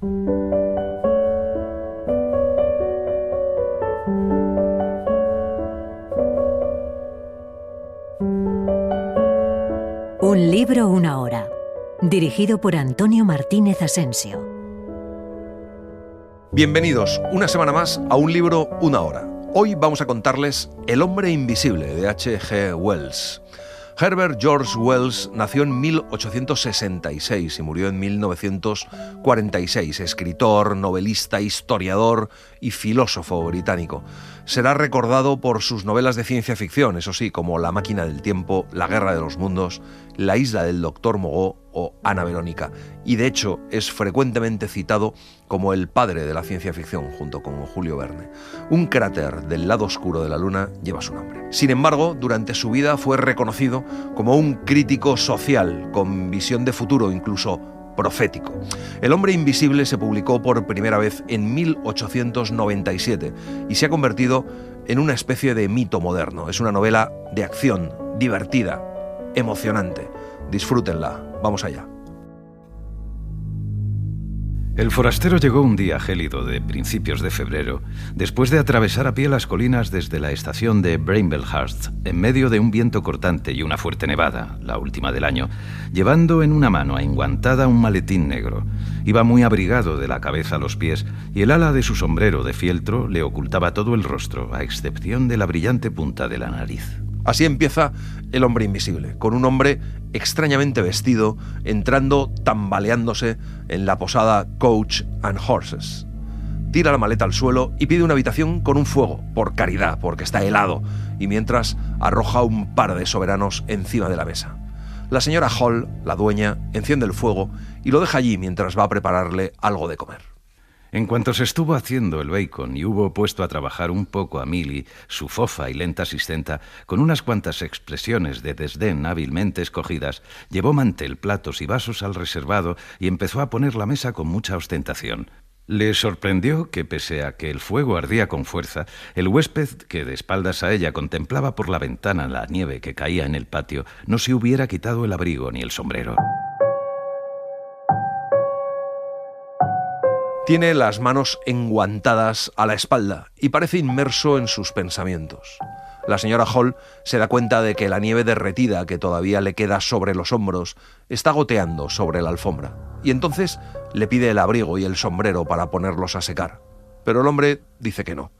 Un libro, una hora. Dirigido por Antonio Martínez Asensio. Bienvenidos una semana más a Un libro, una hora. Hoy vamos a contarles El hombre invisible de H.G. Wells. Herbert George Wells nació en 1866 y murió en 1946. Escritor, novelista, historiador y filósofo británico. Será recordado por sus novelas de ciencia ficción, eso sí, como La máquina del tiempo, La guerra de los mundos, La isla del doctor Moreau o Ana Verónica. Y de hecho es frecuentemente citado como el padre de la ciencia ficción, junto con Julio Verne. Un cráter del lado oscuro de la Luna lleva su nombre. Sin embargo, durante su vida fue reconocido como un crítico social, con visión de futuro, incluso profético. El hombre invisible se publicó por primera vez en 1897 y se ha convertido en una especie de mito moderno. Es una novela de acción, divertida, emocionante. Disfrútenla. Vamos allá. El forastero llegó un día gélido de principios de febrero, después de atravesar a pie las colinas desde la estación de Bramblehurst, en medio de un viento cortante y una fuerte nevada, la última del año, llevando en una mano enguantada un maletín negro. Iba muy abrigado de la cabeza a los pies y el ala de su sombrero de fieltro le ocultaba todo el rostro, a excepción de la brillante punta de la nariz. Así empieza El hombre invisible, con un hombre extrañamente vestido, entrando tambaleándose en la posada Coach and Horses. Tira la maleta al suelo y pide una habitación con un fuego, por caridad, porque está helado, y mientras arroja un par de soberanos encima de la mesa. La señora Hall, la dueña, enciende el fuego y lo deja allí mientras va a prepararle algo de comer. En cuanto se estuvo haciendo el bacon y hubo puesto a trabajar un poco a Millie, su fofa y lenta asistenta, con unas cuantas expresiones de desdén hábilmente escogidas, llevó mantel, platos y vasos al reservado y empezó a poner la mesa con mucha ostentación. Le sorprendió que, pese a que el fuego ardía con fuerza, el huésped, que de espaldas a ella contemplaba por la ventana la nieve que caía en el patio, no se hubiera quitado el abrigo ni el sombrero. Tiene las manos enguantadas a la espalda y parece inmerso en sus pensamientos. La señora Hall se da cuenta de que la nieve derretida que todavía le queda sobre los hombros está goteando sobre la alfombra, y entonces le pide el abrigo y el sombrero para ponerlos a secar. Pero el hombre dice que no.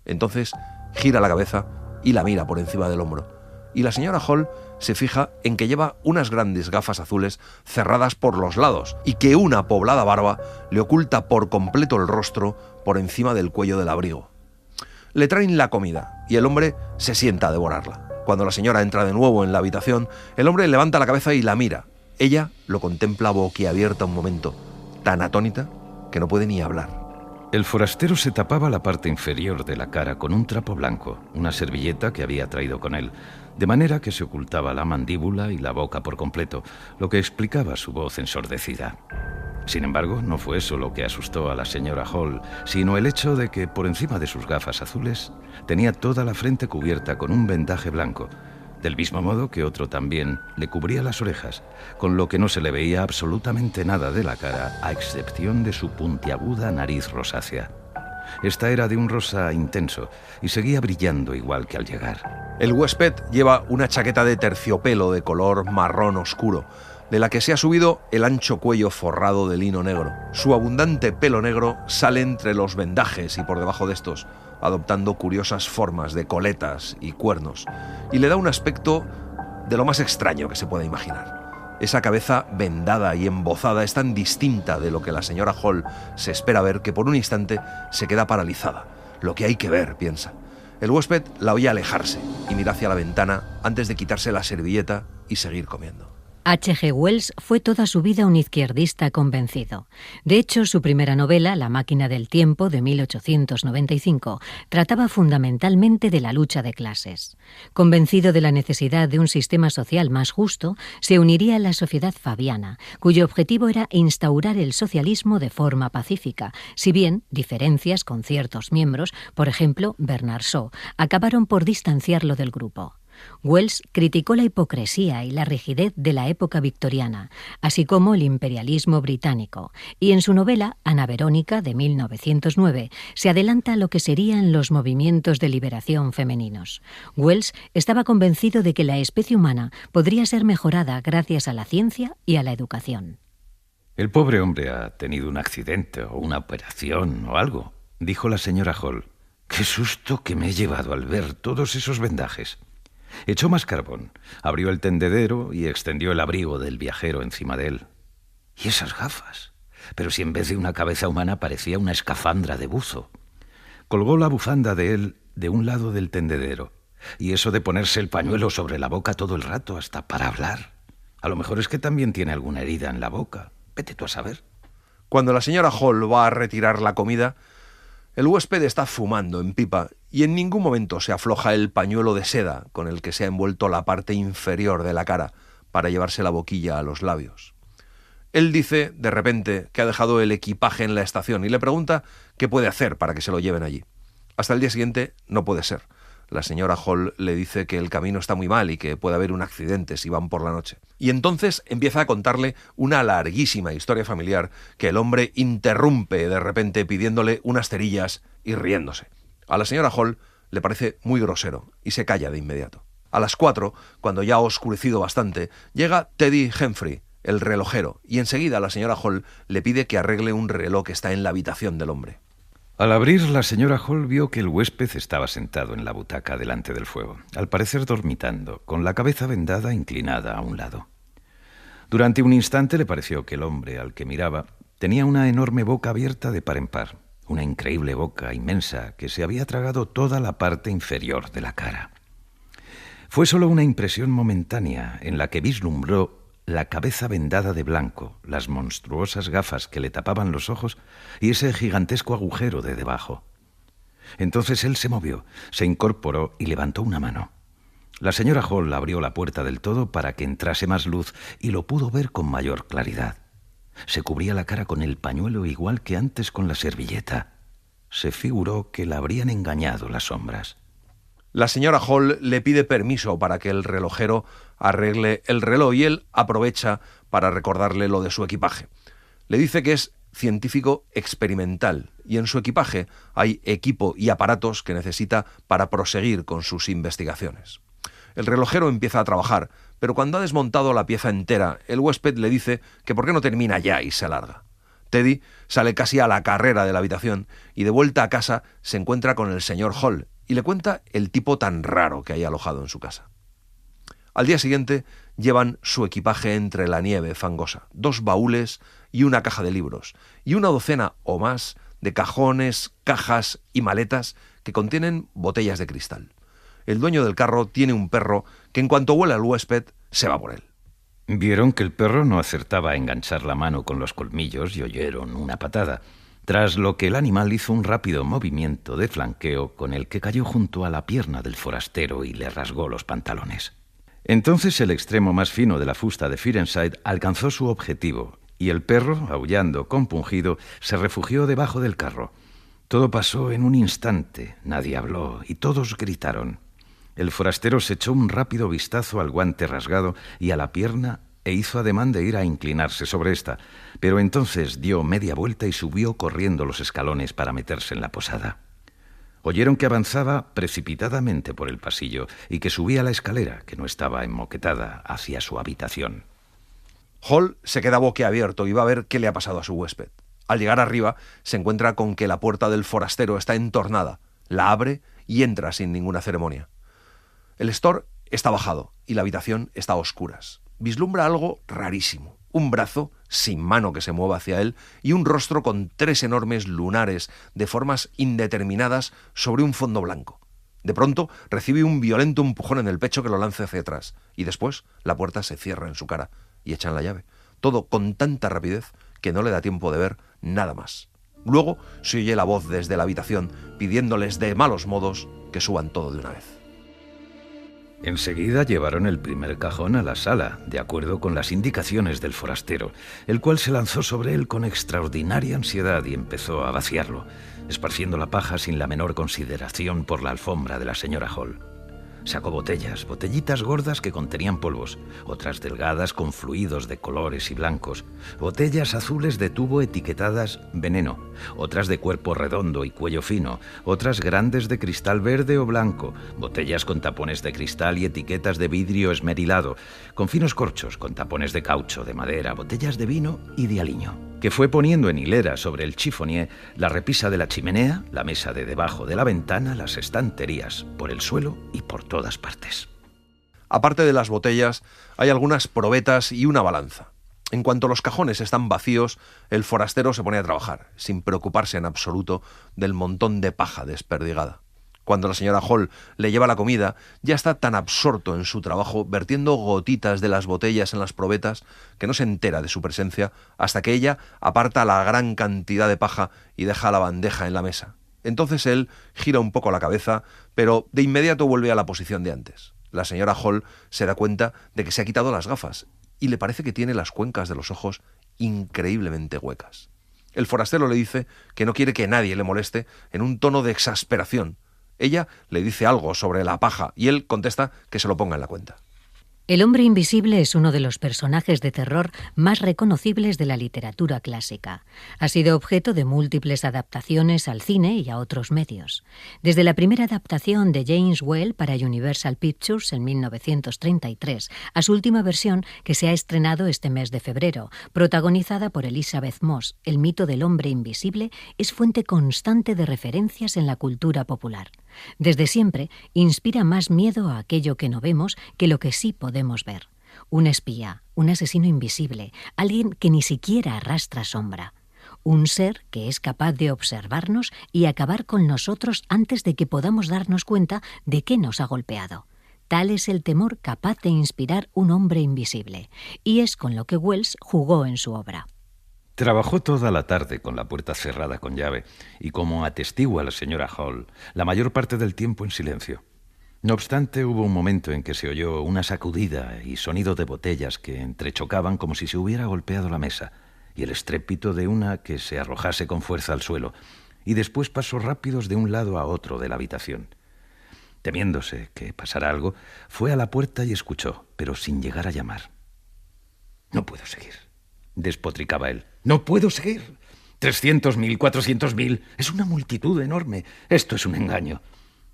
Entonces gira la cabeza y la mira por encima del hombro. Y la señora Hall se fija en que lleva unas grandes gafas azules cerradas por los lados y que una poblada barba le oculta por completo el rostro por encima del cuello del abrigo. Le traen la comida y el hombre se sienta a devorarla. Cuando la señora entra de nuevo en la habitación, el hombre levanta la cabeza y la mira. Ella lo contempla boquiabierta un momento, tan atónita que no puede ni hablar. El forastero se tapaba la parte inferior de la cara con un trapo blanco, una servilleta que había traído con él, de manera que se ocultaba la mandíbula y la boca por completo, lo que explicaba su voz ensordecida. Sin embargo, no fue eso lo que asustó a la señora Hall, sino el hecho de que, por encima de sus gafas azules, tenía toda la frente cubierta con un vendaje blanco, del mismo modo que otro también le cubría las orejas, con lo que no se le veía absolutamente nada de la cara, a excepción de su puntiaguda nariz rosácea. Esta era de un rosa intenso y seguía brillando igual que al llegar. El huésped lleva una chaqueta de terciopelo de color marrón oscuro, de la que se ha subido el ancho cuello forrado de lino negro. Su abundante pelo negro sale entre los vendajes y por debajo de estos, adoptando curiosas formas de coletas y cuernos, y le da un aspecto de lo más extraño que se pueda imaginar. Esa cabeza vendada y embozada es tan distinta de lo que la señora Hall se espera ver que por un instante se queda paralizada. Lo que hay que ver, piensa. El huésped la oye alejarse y mira hacia la ventana antes de quitarse la servilleta y seguir comiendo. H.G. Wells fue toda su vida un izquierdista convencido. De hecho, su primera novela, La máquina del tiempo, de 1895, trataba fundamentalmente de la lucha de clases. Convencido de la necesidad de un sistema social más justo, se uniría a la Sociedad Fabiana, cuyo objetivo era instaurar el socialismo de forma pacífica, si bien diferencias con ciertos miembros, por ejemplo, Bernard Shaw, acabaron por distanciarlo del grupo. Wells criticó la hipocresía y la rigidez de la época victoriana, así como el imperialismo británico, y en su novela Ana Verónica, de 1909, se adelanta a lo que serían los movimientos de liberación femeninos. Wells estaba convencido de que la especie humana podría ser mejorada gracias a la ciencia y a la educación. «El pobre hombre ha tenido un accidente o una operación o algo», dijo la señora Hall. «Qué susto que me he llevado al ver todos esos vendajes». Echó más carbón, abrió el tendedero y extendió el abrigo del viajero encima de él. ¿Y esas gafas? Pero si en vez de una cabeza humana parecía una escafandra de buzo. Colgó la bufanda de él de un lado del tendedero. Y eso de ponerse el pañuelo sobre la boca todo el rato, hasta para hablar. A lo mejor es que también tiene alguna herida en la boca. Vete tú a saber. Cuando la señora Hall va a retirar la comida, el huésped está fumando en pipa y en ningún momento se afloja el pañuelo de seda con el que se ha envuelto la parte inferior de la cara para llevarse la boquilla a los labios. Él dice, de repente, que ha dejado el equipaje en la estación y le pregunta qué puede hacer para que se lo lleven allí. Hasta el día siguiente no puede ser. La señora Hall le dice que el camino está muy mal y que puede haber un accidente si van por la noche. Y entonces empieza a contarle una larguísima historia familiar que el hombre interrumpe de repente pidiéndole unas cerillas y riéndose. A la señora Hall le parece muy grosero y se calla de inmediato. A las 4, cuando ya ha oscurecido bastante, llega Teddy Humphrey, el relojero, y enseguida la señora Hall le pide que arregle un reloj que está en la habitación del hombre. Al abrir, la señora Hall vio que el huésped estaba sentado en la butaca delante del fuego, al parecer dormitando, con la cabeza vendada inclinada a un lado. Durante un instante le pareció que el hombre al que miraba tenía una enorme boca abierta de par en par, una increíble boca inmensa que se había tragado toda la parte inferior de la cara. Fue solo una impresión momentánea en la que vislumbró la cabeza vendada de blanco, las monstruosas gafas que le tapaban los ojos y ese gigantesco agujero de debajo. Entonces él se movió, se incorporó y levantó una mano. La señora Hall abrió la puerta del todo para que entrase más luz y lo pudo ver con mayor claridad. Se cubría la cara con el pañuelo igual que antes con la servilleta. Se figuró que la habrían engañado las sombras. La señora Hall le pide permiso para que el relojero arregle el reloj y él aprovecha para recordarle lo de su equipaje. Le dice que es científico experimental y en su equipaje hay equipo y aparatos que necesita para proseguir con sus investigaciones. El relojero empieza a trabajar, pero cuando ha desmontado la pieza entera, el huésped le dice que por qué no termina ya y se larga. Teddy sale casi a la carrera de la habitación y de vuelta a casa se encuentra con el señor Hall y le cuenta el tipo tan raro que hay alojado en su casa. Al día siguiente llevan su equipaje entre la nieve fangosa, 2 baúles y una caja de libros, y una docena o más de cajones, cajas y maletas que contienen botellas de cristal. El dueño del carro tiene un perro que en cuanto huele al huésped, se va por él. Vieron que el perro no acertaba a enganchar la mano con los colmillos y oyeron una patada, tras lo que el animal hizo un rápido movimiento de flanqueo con el que cayó junto a la pierna del forastero y le rasgó los pantalones. Entonces el extremo más fino de la fusta de Firenside alcanzó su objetivo y el perro, aullando compungido, se refugió debajo del carro. Todo pasó en un instante, nadie habló y todos gritaron. El forastero se echó un rápido vistazo al guante rasgado y a la pierna e hizo ademán de ir a inclinarse sobre esta, pero entonces dio media vuelta y subió corriendo los escalones para meterse en la posada. Oyeron que avanzaba precipitadamente por el pasillo y que subía la escalera, que no estaba enmoquetada, hacia su habitación. Hall se queda boquiabierto y va a ver qué le ha pasado a su huésped. Al llegar arriba, se encuentra con que la puerta del forastero está entornada. La abre y entra sin ninguna ceremonia. El store está bajado y la habitación está a oscuras. Vislumbra algo rarísimo. Un brazo sin mano que se mueva hacia él y un rostro con 3 enormes lunares de formas indeterminadas sobre un fondo blanco. De pronto recibe un violento empujón en el pecho que lo lanza hacia atrás y después la puerta se cierra en su cara y echan la llave. Todo con tanta rapidez que no le da tiempo de ver nada más. Luego se oye la voz desde la habitación pidiéndoles de malos modos que suban todo de una vez. Enseguida llevaron el primer cajón a la sala, de acuerdo con las indicaciones del forastero, el cual se lanzó sobre él con extraordinaria ansiedad y empezó a vaciarlo, esparciendo la paja sin la menor consideración por la alfombra de la señora Hall. Sacó botellitas gordas que contenían polvos, otras delgadas con fluidos de colores y blancos, botellas azules de tubo etiquetadas veneno, otras de cuerpo redondo y cuello fino, otras grandes de cristal verde o blanco, botellas con tapones de cristal y etiquetas de vidrio esmerilado, con finos corchos, con tapones de caucho, de madera, botellas de vino y de aliño, que fue poniendo en hilera sobre el chifonier, la repisa de la chimenea, la mesa de debajo de la ventana, las estanterías, por el suelo y por todas partes. Aparte de las botellas, hay algunas probetas y una balanza. En cuanto los cajones están vacíos, el forastero se pone a trabajar, sin preocuparse en absoluto del montón de paja desperdigada. Cuando la señora Hall le lleva la comida, ya está tan absorto en su trabajo, vertiendo gotitas de las botellas en las probetas, que no se entera de su presencia hasta que ella aparta la gran cantidad de paja y deja la bandeja en la mesa. Entonces él gira un poco la cabeza, pero de inmediato vuelve a la posición de antes. La señora Hall se da cuenta de que se ha quitado las gafas y le parece que tiene las cuencas de los ojos increíblemente huecas. El forastero le dice que no quiere que nadie le moleste en un tono de exasperación. Ella le dice algo sobre la paja y él contesta que se lo ponga en la cuenta. El hombre invisible es uno de los personajes de terror más reconocibles de la literatura clásica. Ha sido objeto de múltiples adaptaciones al cine y a otros medios. Desde la primera adaptación de James Whale para Universal Pictures en 1933 a su última versión que se ha estrenado este mes de febrero, protagonizada por Elizabeth Moss, el mito del hombre invisible es fuente constante de referencias en la cultura popular. Desde siempre inspira más miedo a aquello que no vemos que lo que sí podemos ver. Un espía, un asesino invisible, alguien que ni siquiera arrastra sombra. Un ser que es capaz de observarnos y acabar con nosotros antes de que podamos darnos cuenta de qué nos ha golpeado. Tal es el temor capaz de inspirar un hombre invisible, y es con lo que Wells jugó en su obra. Trabajó toda la tarde con la puerta cerrada con llave y, como atestigua la señora Hall, la mayor parte del tiempo en silencio. No obstante, hubo un momento en que se oyó una sacudida y sonido de botellas que entrechocaban como si se hubiera golpeado la mesa, y el estrépito de una que se arrojase con fuerza al suelo, y después pasos rápidos de un lado a otro de la habitación. Temiéndose que pasara algo, fue a la puerta y escuchó, pero sin llegar a llamar. «No puedo seguir», despotricaba él. «No puedo seguir. 300.000, 400.000. Es una multitud enorme. Esto es un engaño.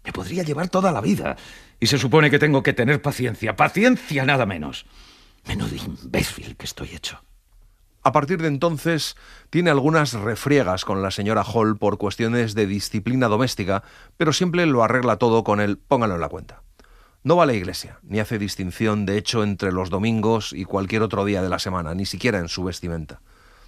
Me podría llevar toda la vida. Y se supone que tengo que tener paciencia. Paciencia nada menos. Menudo imbécil que estoy hecho». A partir de entonces, tiene algunas refriegas con la señora Hall por cuestiones de disciplina doméstica, pero siempre lo arregla todo con el «póngalo en la cuenta». No va a la iglesia, ni hace distinción de hecho entre los domingos y cualquier otro día de la semana, ni siquiera en su vestimenta.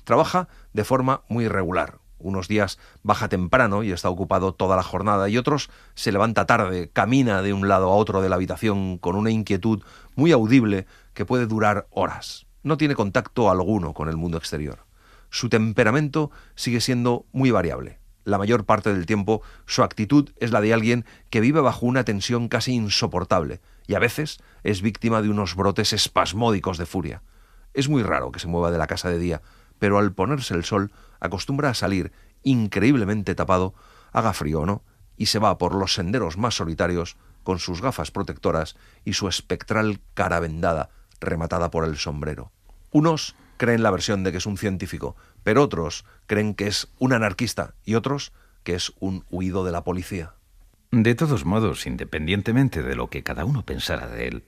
Trabaja de forma muy irregular. Unos días baja temprano y está ocupado toda la jornada, y otros se levanta tarde, camina de un lado a otro de la habitación con una inquietud muy audible que puede durar horas. No tiene contacto alguno con el mundo exterior. Su temperamento sigue siendo muy variable. La mayor parte del tiempo su actitud es la de alguien que vive bajo una tensión casi insoportable y a veces es víctima de unos brotes espasmódicos de furia. Es muy raro que se mueva de la casa de día, pero al ponerse el sol acostumbra a salir increíblemente tapado, haga frío o no, y se va por los senderos más solitarios con sus gafas protectoras y su espectral cara vendada rematada por el sombrero. Unos creen la versión de que es un científico, pero otros creen que es un anarquista y otros que es un huido de la policía. De todos modos, independientemente de lo que cada uno pensara de él,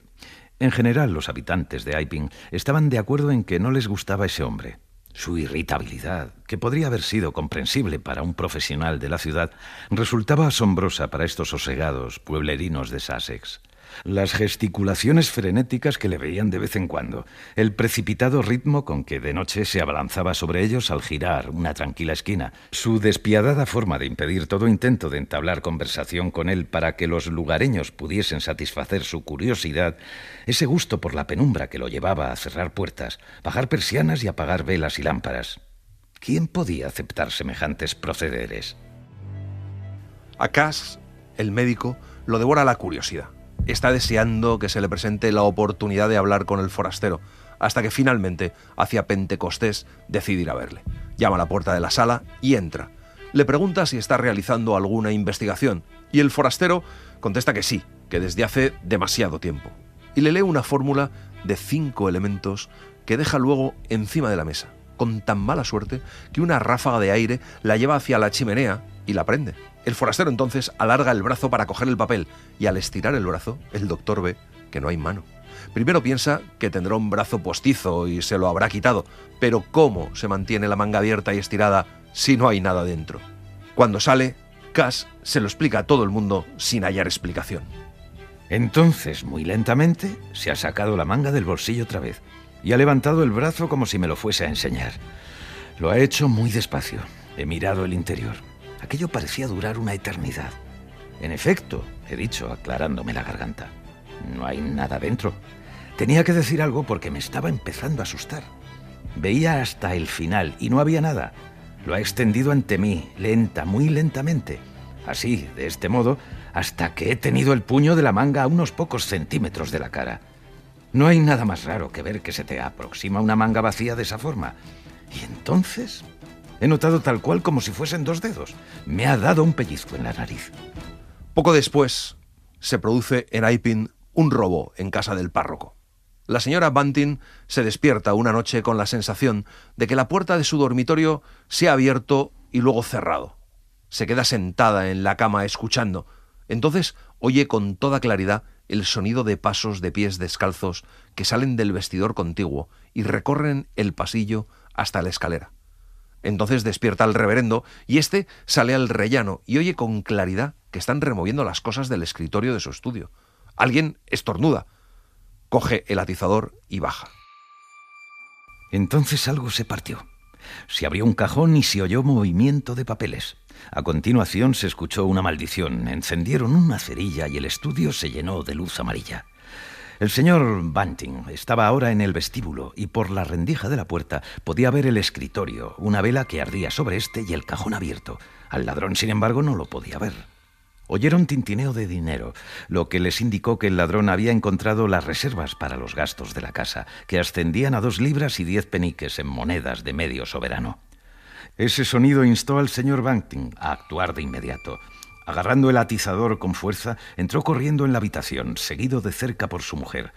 en general los habitantes de Iping estaban de acuerdo en que no les gustaba ese hombre. Su irritabilidad, que podría haber sido comprensible para un profesional de la ciudad, resultaba asombrosa para estos sosegados pueblerinos de Sussex. Las gesticulaciones frenéticas que le veían de vez en cuando, el precipitado ritmo con que de noche se abalanzaba sobre ellos al girar una tranquila esquina, su despiadada forma de impedir todo intento de entablar conversación con él para que los lugareños pudiesen satisfacer su curiosidad, ese gusto por la penumbra que lo llevaba a cerrar puertas, bajar persianas y apagar velas y lámparas. ¿Quién podía aceptar semejantes procederes? A Cass, el médico, lo devora la curiosidad. Está deseando que se le presente la oportunidad de hablar con el forastero, hasta que finalmente, hacia Pentecostés, decide ir a verle. Llama a la puerta de la sala y entra. Le pregunta si está realizando alguna investigación y el forastero contesta que sí, que desde hace demasiado tiempo. Y le lee una fórmula de 5 elementos que deja luego encima de la mesa, con tan mala suerte que una ráfaga de aire la lleva hacia la chimenea y la prende. El forastero entonces alarga el brazo para coger el papel y al estirar el brazo, el doctor ve que no hay mano. Primero piensa que tendrá un brazo postizo y se lo habrá quitado, pero ¿cómo se mantiene la manga abierta y estirada si no hay nada dentro? Cuando sale, Cass se lo explica a todo el mundo sin hallar explicación. Entonces, muy lentamente, se ha sacado la manga del bolsillo otra vez y ha levantado el brazo como si me lo fuese a enseñar. Lo ha hecho muy despacio. He mirado el interior. Aquello parecía durar una eternidad. En efecto, he dicho, aclarándome la garganta, no hay nada dentro. Tenía que decir algo porque me estaba empezando a asustar. Veía hasta el final y no había nada. Lo ha extendido ante mí, lenta, muy lentamente. Así, de este modo, hasta que he tenido el puño de la manga a unos pocos centímetros de la cara. No hay nada más raro que ver que se te aproxima una manga vacía de esa forma. Y entonces he notado tal cual como si fuesen 2 dedos. Me ha dado un pellizco en la nariz. Poco después, se produce en Iping un robo en casa del párroco. La señora Bunting se despierta una noche con la sensación de que la puerta de su dormitorio se ha abierto y luego cerrado. Se queda sentada en la cama escuchando. Entonces oye con toda claridad el sonido de pasos de pies descalzos que salen del vestidor contiguo y recorren el pasillo hasta la escalera. Entonces despierta al reverendo y éste sale al rellano y oye con claridad que están removiendo las cosas del escritorio de su estudio. Alguien estornuda, coge el atizador y baja. Entonces algo se partió. Se abrió un cajón y se oyó movimiento de papeles. A continuación se escuchó una maldición. Encendieron una cerilla y el estudio se llenó de luz amarilla. El señor Bunting estaba ahora en el vestíbulo y por la rendija de la puerta podía ver el escritorio, una vela que ardía sobre este y el cajón abierto. Al ladrón, sin embargo, no lo podía ver. Oyeron tintineo de dinero, lo que les indicó que el ladrón había encontrado las reservas para los gastos de la casa, que ascendían a 2 libras y 10 peniques en monedas de medio soberano. Ese sonido instó al señor Bunting a actuar de inmediato. Agarrando el atizador con fuerza, entró corriendo en la habitación, seguido de cerca por su mujer.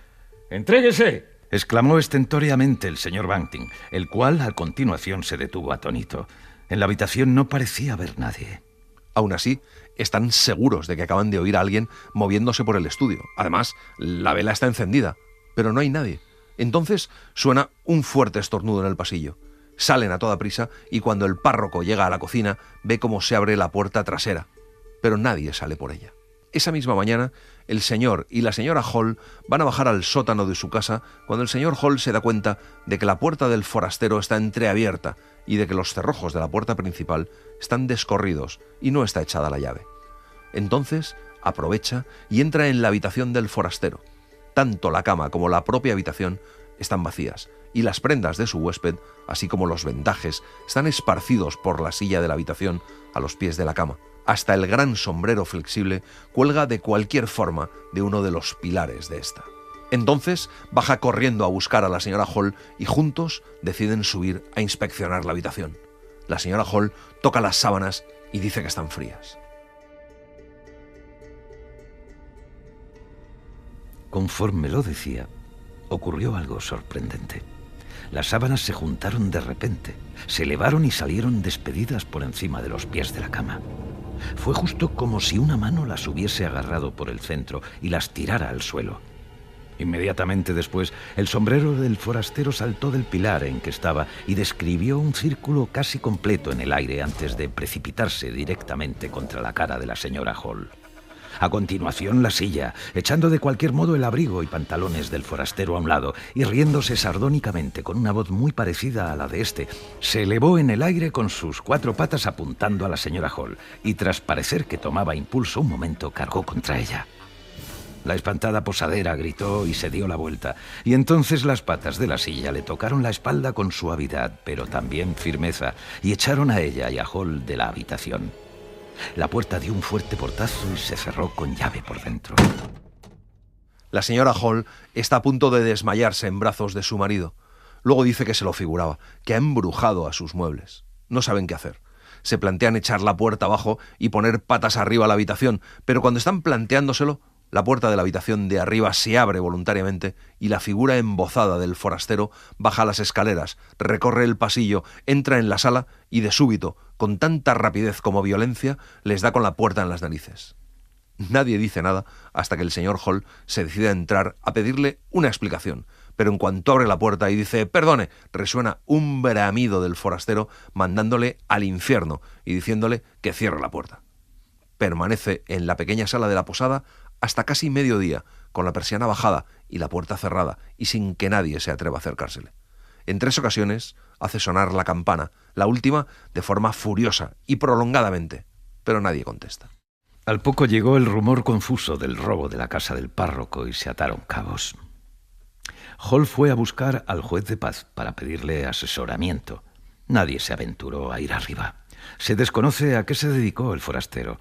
«¡Entréguese!», exclamó estentóreamente el señor Bunting, el cual a continuación se detuvo atónito. En la habitación no parecía haber nadie. Aún así, están seguros de que acaban de oír a alguien moviéndose por el estudio. Además, la vela está encendida, pero no hay nadie. Entonces suena un fuerte estornudo en el pasillo. Salen a toda prisa y cuando el párroco llega a la cocina, ve cómo se abre la puerta trasera, pero nadie sale por ella. Esa misma mañana, el señor y la señora Hall van a bajar al sótano de su casa cuando el señor Hall se da cuenta de que la puerta del forastero está entreabierta y de que los cerrojos de la puerta principal están descorridos y no está echada la llave. Entonces aprovecha y entra en la habitación del forastero. Tanto la cama como la propia habitación están vacías y las prendas de su huésped, así como los vendajes, están esparcidos por la silla de la habitación a los pies de la cama. Hasta el gran sombrero flexible cuelga de cualquier forma de uno de los pilares de esta. Entonces baja corriendo a buscar a la señora Hall y juntos deciden subir a inspeccionar la habitación. La señora Hall toca las sábanas y dice que están frías. Conforme lo decía, ocurrió algo sorprendente. Las sábanas se juntaron de repente, se elevaron y salieron despedidas por encima de los pies de la cama. Fue justo como si una mano las hubiese agarrado por el centro y las tirara al suelo. Inmediatamente después, el sombrero del forastero saltó del pilar en que estaba y describió un círculo casi completo en el aire antes de precipitarse directamente contra la cara de la señora Hall. A continuación, la silla, echando de cualquier modo el abrigo y pantalones del forastero a un lado y riéndose sardónicamente con una voz muy parecida a la de este, se elevó en el aire con sus 4 patas apuntando a la señora Hall y tras parecer que tomaba impulso un momento, cargó contra ella. La espantada posadera gritó y se dio la vuelta, y entonces las patas de la silla le tocaron la espalda con suavidad, pero también firmeza, y echaron a ella y a Hall de la habitación. La puerta dio un fuerte portazo y se cerró con llave por dentro. La señora Hall está a punto de desmayarse en brazos de su marido. Luego dice que se lo figuraba, que ha embrujado a sus muebles. No saben qué hacer. se plantean echar la puerta abajo y poner patas arriba a la habitación, pero cuando están planteándoselo, la puerta de la habitación de arriba se abre voluntariamente y la figura embozada del forastero baja las escaleras, recorre el pasillo, entra en la sala y de súbito, con tanta rapidez como violencia, les da con la puerta en las narices. Nadie dice nada hasta que el señor Hall se decide a entrar a pedirle una explicación, pero en cuanto abre la puerta y dice «perdone», resuena un bramido del forastero mandándole al infierno y diciéndole que cierre la puerta. Permanece en la pequeña sala de la posada hasta casi mediodía, con la persiana bajada y la puerta cerrada, y sin que nadie se atreva a acercársele. En 3 ocasiones hace sonar la campana, la última de forma furiosa y prolongadamente, pero nadie contesta. Al poco llegó el rumor confuso del robo de la casa del párroco y se ataron cabos. Hall fue a buscar al juez de paz para pedirle asesoramiento. Nadie se aventuró a ir arriba. Se desconoce a qué se dedicó el forastero.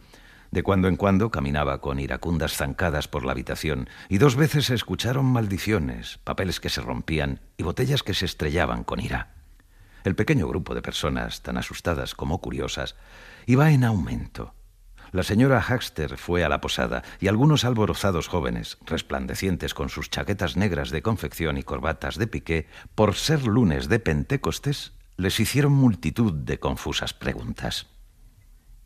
De cuando en cuando caminaba con iracundas zancadas por la habitación y 2 veces se escucharon maldiciones, papeles que se rompían y botellas que se estrellaban con ira. El pequeño grupo de personas, tan asustadas como curiosas, iba en aumento. La señora Haxter fue a la posada y algunos alborozados jóvenes, resplandecientes con sus chaquetas negras de confección y corbatas de piqué, por ser lunes de Pentecostés, les hicieron multitud de confusas preguntas.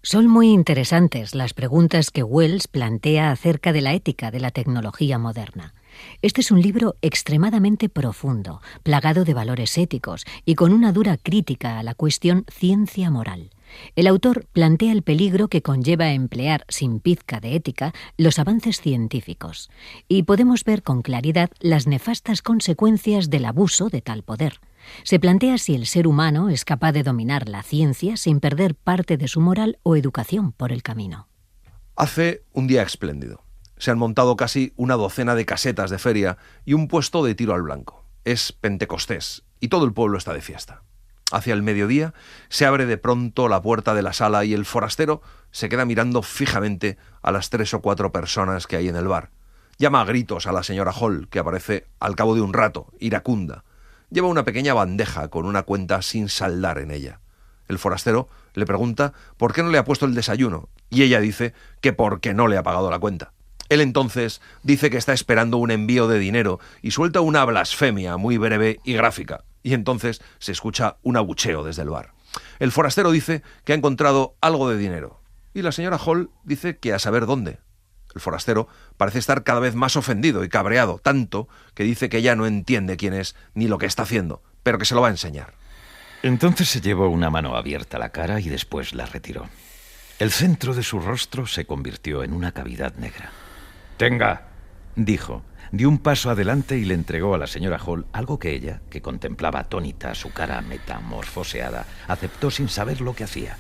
Son muy interesantes las preguntas que Wells plantea acerca de la ética de la tecnología moderna. Este es un libro extremadamente profundo, plagado de valores éticos y con una dura crítica a la cuestión ciencia moral. El autor plantea el peligro que conlleva emplear sin pizca de ética los avances científicos, y podemos ver con claridad las nefastas consecuencias del abuso de tal poder. Se plantea si el ser humano es capaz de dominar la ciencia sin perder parte de su moral o educación por el camino. Hace un día espléndido. Se han montado casi una docena de casetas de feria y un puesto de tiro al blanco. Es Pentecostés y todo el pueblo está de fiesta. Hacia el mediodía se abre de pronto la puerta de la sala y el forastero se queda mirando fijamente a las 3 o 4 personas que hay en el bar. Llama a gritos a la señora Hall, que aparece al cabo de un rato, iracunda. Lleva una pequeña bandeja con una cuenta sin saldar en ella. El forastero le pregunta por qué no le ha puesto el desayuno y ella dice que porque no le ha pagado la cuenta. Él entonces dice que está esperando un envío de dinero y suelta una blasfemia muy breve y gráfica. Y entonces se escucha un abucheo desde el bar. El forastero dice que ha encontrado algo de dinero y la señora Hall dice que a saber dónde. El forastero parece estar cada vez más ofendido y cabreado, tanto que dice que ella no entiende quién es ni lo que está haciendo, pero que se lo va a enseñar. Entonces se llevó una mano abierta a la cara y después la retiró. El centro de su rostro se convirtió en una cavidad negra. «Tenga», dijo. Dio un paso adelante y le entregó a la señora Hall algo que ella, que contemplaba atónita su cara metamorfoseada, aceptó sin saber lo que hacía.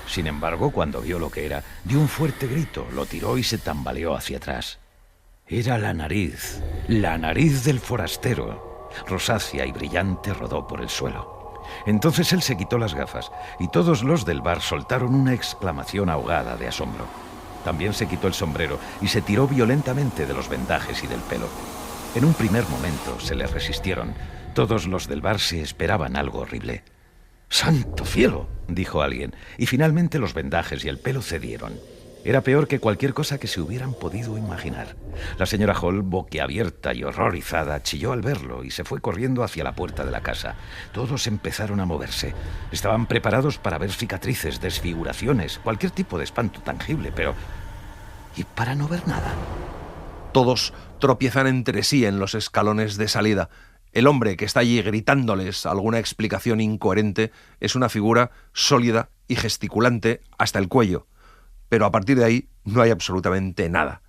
Sin embargo, cuando vio lo que era, dio un fuerte grito, lo tiró y se tambaleó hacia atrás. Era la nariz del forastero. Rosácea y brillante rodó por el suelo. Entonces él se quitó las gafas y todos los del bar soltaron una exclamación ahogada de asombro. También se quitó el sombrero y se tiró violentamente de los vendajes y del pelo. En un primer momento se le resistieron. Todos los del bar se esperaban algo horrible. «¡Santo cielo!», dijo alguien, y finalmente los vendajes y el pelo cedieron. Era peor que cualquier cosa que se hubieran podido imaginar. La señora Hall, boquiabierta y horrorizada, chilló al verlo y se fue corriendo hacia la puerta de la casa. Todos empezaron a moverse. Estaban preparados para ver cicatrices, desfiguraciones, cualquier tipo de espanto tangible, pero... ¿y para no ver nada? Todos tropiezan entre sí en los escalones de salida. El hombre que está allí gritándoles alguna explicación incoherente es una figura sólida y gesticulante hasta el cuello. Pero a partir de ahí no hay absolutamente nada.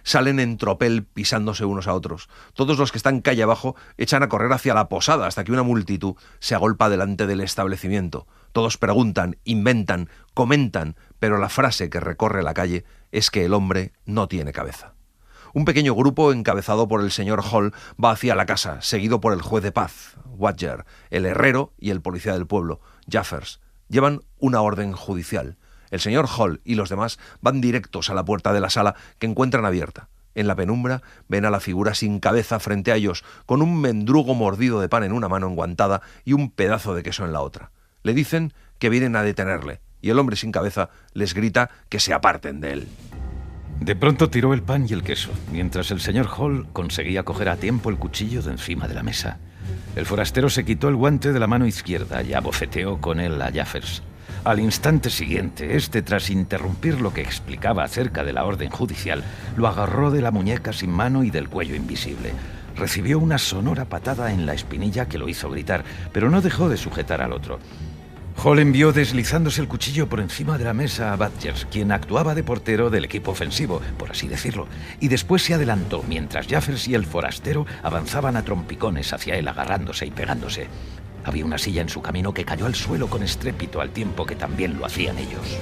Salen en tropel pisándose unos a otros. Todos los que están calle abajo echan a correr hacia la posada hasta que una multitud se agolpa delante del establecimiento. Todos preguntan, inventan, comentan, pero la frase que recorre la calle es que el hombre no tiene cabeza. Un pequeño grupo encabezado por el señor Hall va hacia la casa, seguido por el juez de paz, Wadger, el herrero y el policía del pueblo, Jaffers. Llevan una orden judicial. El señor Hall y los demás van directos a la puerta de la sala que encuentran abierta. En la penumbra ven a la figura sin cabeza frente a ellos, con un mendrugo mordido de pan en una mano enguantada y un pedazo de queso en la otra. Le dicen que vienen a detenerle y el hombre sin cabeza les grita que se aparten de él. De pronto tiró el pan y el queso, mientras el señor Hall conseguía coger a tiempo el cuchillo de encima de la mesa. El forastero se quitó el guante de la mano izquierda y abofeteó con él a Jaffers. Al instante siguiente, tras interrumpir lo que explicaba acerca de la orden judicial, lo agarró de la muñeca sin mano y del cuello invisible. Recibió una sonora patada en la espinilla que lo hizo gritar, pero no dejó de sujetar al otro. Hall envió deslizándose el cuchillo por encima de la mesa a Badgers, quien actuaba de portero del equipo ofensivo, por así decirlo, y después se adelantó, mientras Jaffers y el forastero avanzaban a trompicones hacia él, agarrándose y pegándose. Había una silla en su camino que cayó al suelo con estrépito al tiempo que también lo hacían ellos.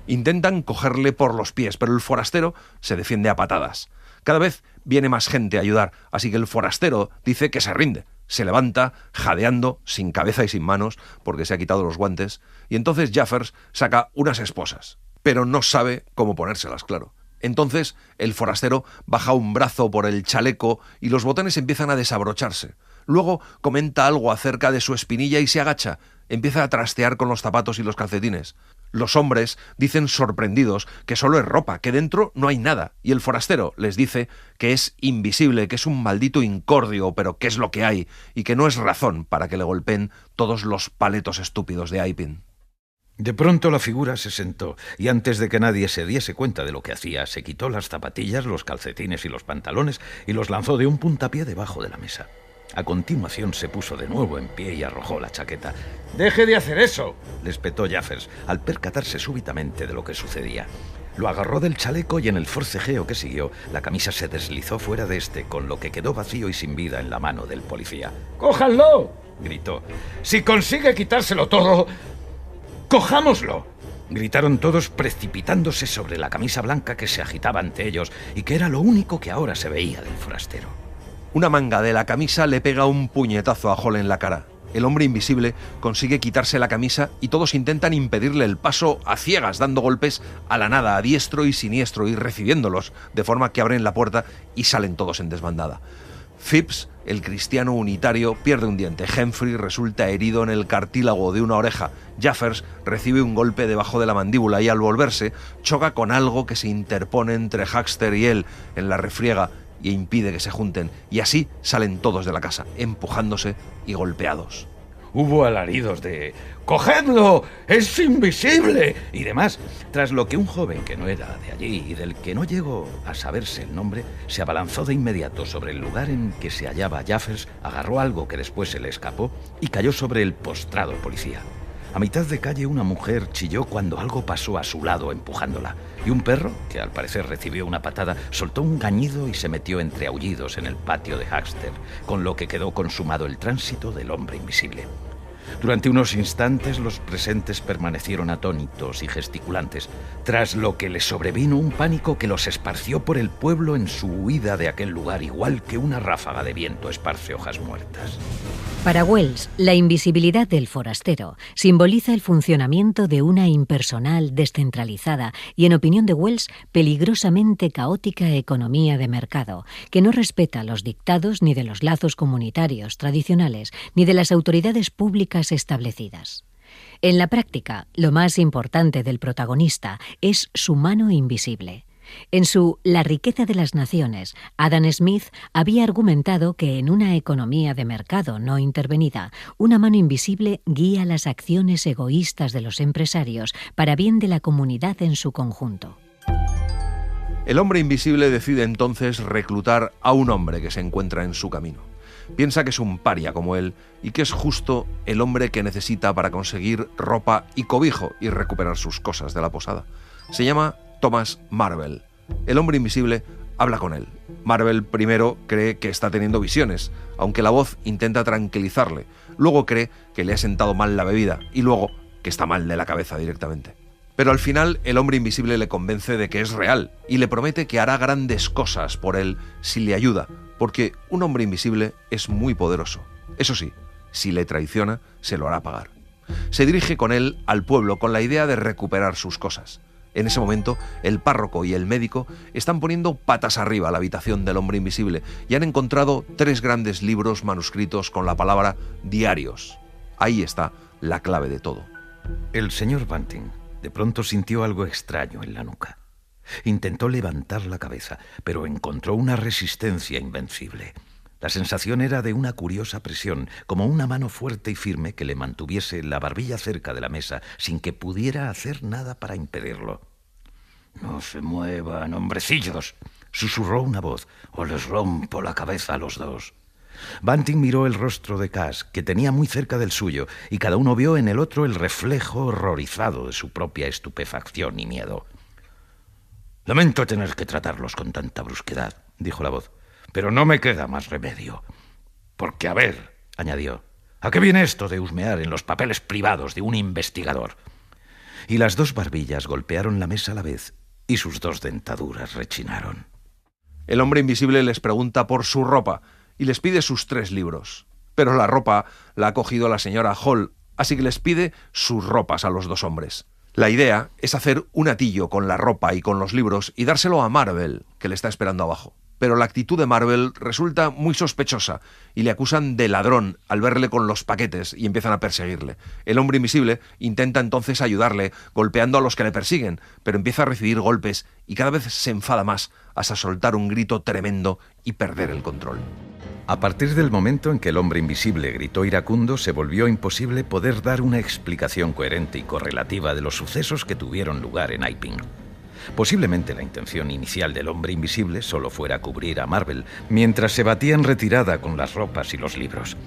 Intentan cogerle por los pies, pero el forastero se defiende a patadas. Cada vez viene más gente a ayudar, así que el forastero dice que se rinde. Se levanta, jadeando, sin cabeza y sin manos, porque se ha quitado los guantes, y entonces Jaffers saca unas esposas, pero no sabe cómo ponérselas, claro. Entonces el forastero baja un brazo por el chaleco y los botones empiezan a desabrocharse. Luego comenta algo acerca de su espinilla y se agacha. Empieza a trastear con los zapatos y los calcetines. Los hombres dicen sorprendidos que solo es ropa, que dentro no hay nada, y el forastero les dice que es invisible, que es un maldito incordio, pero que es lo que hay, y que no es razón para que le golpeen todos los paletos estúpidos de Ipin. De pronto la figura se sentó, y antes de que nadie se diese cuenta de lo que hacía, se quitó las zapatillas, los calcetines y los pantalones y los lanzó de un puntapié debajo de la mesa. A continuación se puso de nuevo en pie y arrojó la chaqueta. «¡Deje de hacer eso!», le espetó Jaffers, al percatarse súbitamente de lo que sucedía. Lo agarró del chaleco y en el forcejeo que siguió, la camisa se deslizó fuera de con lo que quedó vacío y sin vida en la mano del policía. «¡Cójanlo!», gritó. «Si consigue quitárselo todo, cojámoslo». Gritaron todos precipitándose sobre la camisa blanca que se agitaba ante ellos y que era lo único que ahora se veía del forastero. Una manga de la camisa le pega un puñetazo a Hall en la cara. El hombre invisible consigue quitarse la camisa y todos intentan impedirle el paso a ciegas, dando golpes a la nada, a diestro y siniestro, y recibiéndolos, de forma que abren la puerta y salen todos en desbandada. Phipps, el cristiano unitario, pierde un diente. Humphrey resulta herido en el cartílago de una oreja. Jaffers recibe un golpe debajo de la mandíbula y al volverse choca con algo que se interpone entre Huckster y él en la refriega y impide que se junten, y así salen todos de la casa, empujándose y golpeados. Hubo alaridos de «¡Cogedlo! ¡Es invisible!» y demás, tras lo que un joven que no era de allí y del que no llegó a saberse el nombre, se abalanzó de inmediato sobre el lugar en que se hallaba Jaffers, agarró algo que después se le escapó y cayó sobre el postrado policía. A mitad de calle una mujer chilló cuando algo pasó a su lado empujándola, y un perro, que al parecer recibió una patada, soltó un gañido y se metió entre aullidos en el patio de Huckster, con lo que quedó consumado el tránsito del hombre invisible. Durante unos instantes los presentes permanecieron atónitos y gesticulantes, tras lo que les sobrevino un pánico que los esparció por el pueblo en su huida de aquel lugar, igual que una ráfaga de viento esparce hojas muertas. Para Wells, la invisibilidad del forastero simboliza el funcionamiento de una impersonal, descentralizada y, en opinión de Wells, peligrosamente caótica economía de mercado, que no respeta los dictados ni de los lazos comunitarios tradicionales ni de las autoridades públicas establecidas. En la práctica, lo más importante del protagonista es su mano invisible. En su La riqueza de las naciones, Adam Smith había argumentado que en una economía de mercado no intervenida, una mano invisible guía las acciones egoístas de los empresarios para bien de la comunidad en su conjunto. El hombre invisible decide entonces reclutar a un hombre que se encuentra en su camino. Piensa que es un paria como él y que es justo el hombre que necesita para conseguir ropa y cobijo y recuperar sus cosas de la posada. Se llama Thomas Marvel. El hombre invisible habla con él. Marvel primero cree que está teniendo visiones, aunque la voz intenta tranquilizarle. Luego cree que le ha sentado mal la bebida y luego que está mal de la cabeza directamente. Pero al final el hombre invisible le convence de que es real y le promete que hará grandes cosas por él si le ayuda, porque un hombre invisible es muy poderoso. Eso sí, si le traiciona, se lo hará pagar. Se dirige con él al pueblo con la idea de recuperar sus cosas. En ese momento, el párroco y el médico están poniendo patas arriba a la habitación del hombre invisible y han encontrado 3 grandes libros manuscritos con la palabra diarios. Ahí está la clave de todo. El señor Bunting de pronto sintió algo extraño en la nuca. Intentó levantar la cabeza, pero encontró una resistencia invencible. La sensación era de una curiosa presión, como una mano fuerte y firme que le mantuviese la barbilla cerca de la mesa sin que pudiera hacer nada para impedirlo. «No se muevan, hombrecillos», susurró una voz, «o les rompo la cabeza a los dos». Bunting miró el rostro de Cass, que tenía muy cerca del suyo, y cada uno vio en el otro el reflejo horrorizado de su propia estupefacción y miedo. «Lamento tener que tratarlos con tanta brusquedad», dijo la voz, «pero no me queda más remedio. Porque, a ver», añadió, «¿a qué viene esto de husmear en los papeles privados de un investigador?» Y las dos barbillas golpearon la mesa a la vez, y sus dos dentaduras rechinaron. El hombre invisible les pregunta por su ropa y les pide sus 3 libros. Pero la ropa la ha cogido la señora Hall, así que les pide sus ropas a los 2 hombres. La idea es hacer un atillo con la ropa y con los libros y dárselo a Marvel, que le está esperando abajo. Pero la actitud de Marvel resulta muy sospechosa y le acusan de ladrón al verle con los paquetes y empiezan a perseguirle. El hombre invisible intenta entonces ayudarle golpeando a los que le persiguen, pero empieza a recibir golpes y cada vez se enfada más hasta soltar un grito tremendo y perder el control. A partir del momento en que el hombre invisible gritó iracundo, se volvió imposible poder dar una explicación coherente y correlativa de los sucesos que tuvieron lugar en Iping. Posiblemente la intención inicial del hombre invisible solo fuera cubrir a Marvel, mientras se batía en retirada con las ropas y los libros.